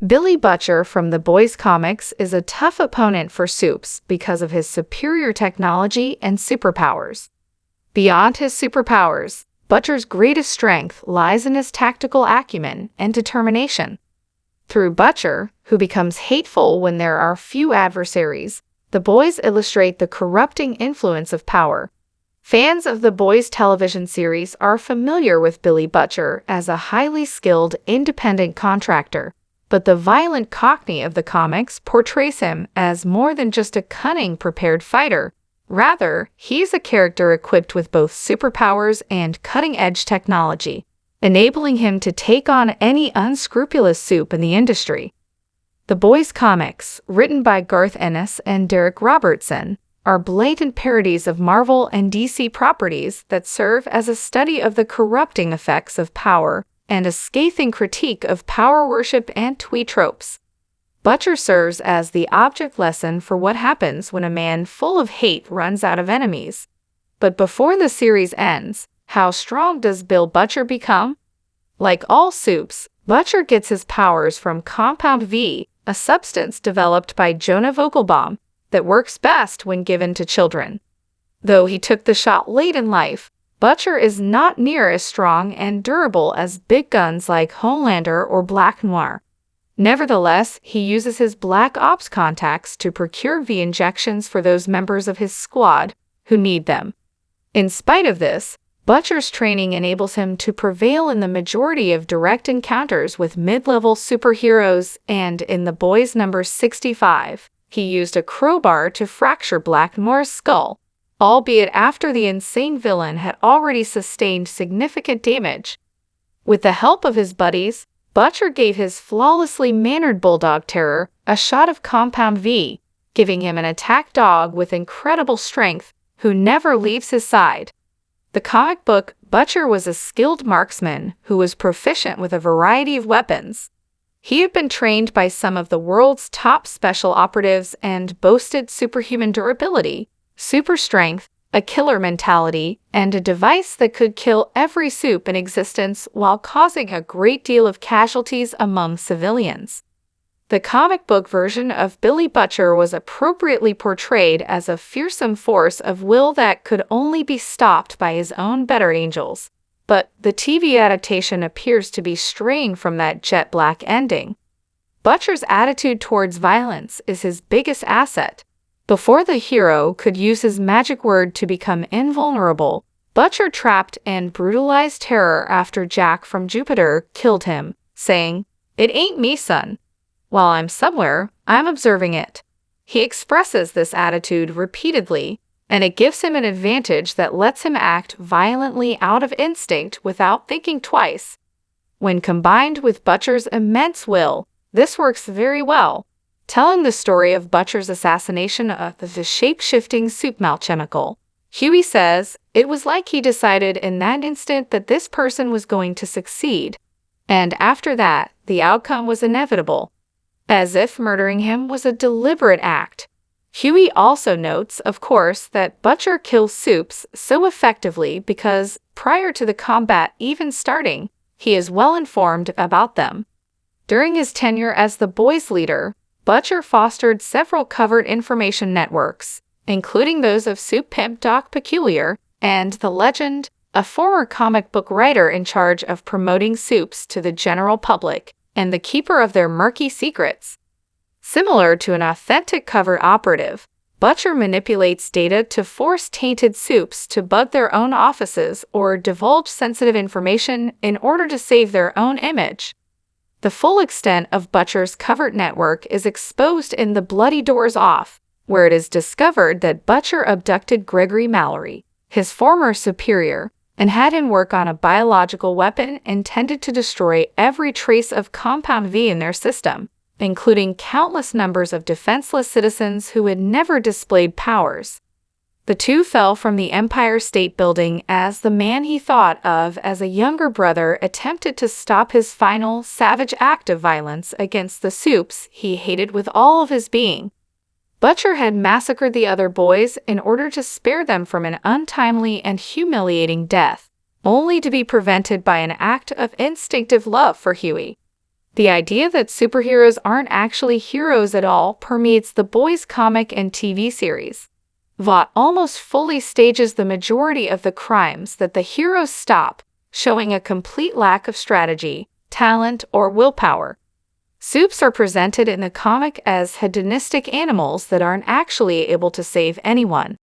Billy Butcher from the Boys comics is a tough opponent for Soups because of his superior technology and superpowers. Beyond his superpowers, Butcher's greatest strength lies in his tactical acumen and determination. Through Butcher, who becomes hateful when there are few adversaries, the Boys illustrate the corrupting influence of power. Fans of the Boys television series are familiar with Billy Butcher as a highly skilled independent contractor, but the violent Cockney of the comics portrays him as more than just a cunning, prepared fighter. Rather, he's a character equipped with both superpowers and cutting-edge technology, enabling him to take on any unscrupulous Soup in the industry. The Boys comics, written by Garth Ennis and Derek Robertson, are blatant parodies of Marvel and DC properties that serve as a study of the corrupting effects of power and a scathing critique of power worship and twee tropes. Butcher serves as the object lesson for what happens when a man full of hate runs out of enemies. But before the series ends, how strong does Bill Butcher become? Like all Soups, Butcher gets his powers from Compound V, a substance developed by Jonah Vogelbaum that works best when given to children. Though he took the shot late in life, Butcher is not near as strong and durable as big guns like Homelander or Black Noir. Nevertheless, he uses his Black Ops contacts to procure V injections for those members of his squad who need them. In spite of this, Butcher's training enables him to prevail in the majority of direct encounters with mid-level superheroes, and in The Boys number 65, he used a crowbar to fracture Black Noir's skull, albeit after the insane villain had already sustained significant damage. With the help of his buddies, Butcher gave his flawlessly mannered bulldog Terror a shot of Compound V, giving him an attack dog with incredible strength who never leaves his side. The comic book, Butcher was a skilled marksman who was proficient with a variety of weapons. He had been trained by some of the world's top special operatives and boasted superhuman durability, super strength, a killer mentality, and a device that could kill every Soup in existence while causing a great deal of casualties among civilians. The comic book version of Billy Butcher was appropriately portrayed as a fearsome force of will that could only be stopped by his own better angels. But the TV adaptation appears to be straying from that jet black ending. Butcher's attitude towards violence is his biggest asset. Before the hero could use his magic word to become invulnerable, Butcher trapped and brutalized Terror after Jack from Jupiter killed him, saying, "It ain't me, son. While I'm somewhere, I'm observing it." He expresses this attitude repeatedly, and it gives him an advantage that lets him act violently out of instinct without thinking twice. When combined with Butcher's immense will, this works very well, telling the story of Butcher's assassination of the shape-shifting Soup Malchemical. Huey says, "It was like he decided in that instant that this person was going to succeed, and after that, the outcome was inevitable, as if murdering him was a deliberate act." Huey also notes, of course, that Butcher kills Soups so effectively because, prior to the combat even starting, he is well informed about them. During his tenure as the Boys leader, Butcher fostered several covert information networks, including those of Soup Pimp Doc Peculiar and The Legend, a former comic book writer in charge of promoting Soups to the general public and the keeper of their murky secrets. Similar to an authentic covert operative, Butcher manipulates data to force tainted Soups to bug their own offices or divulge sensitive information in order to save their own image. The full extent of Butcher's covert network is exposed in The Bloody Doors Off, where it is discovered that Butcher abducted Gregory Mallory, his former superior, and had him work on a biological weapon intended to destroy every trace of Compound V in their system, including countless numbers of defenseless citizens who had never displayed powers. The two fell from the Empire State Building as the man he thought of as a younger brother attempted to stop his final, savage act of violence against the Soups he hated with all of his being. Butcher had massacred the other boys in order to spare them from an untimely and humiliating death, only to be prevented by an act of instinctive love for Huey. The idea that superheroes aren't actually heroes at all permeates the boys' comic and TV series. Vought almost fully stages the majority of the crimes that the heroes stop, showing a complete lack of strategy, talent, or willpower. Supes are presented in the comic as hedonistic animals that aren't actually able to save anyone.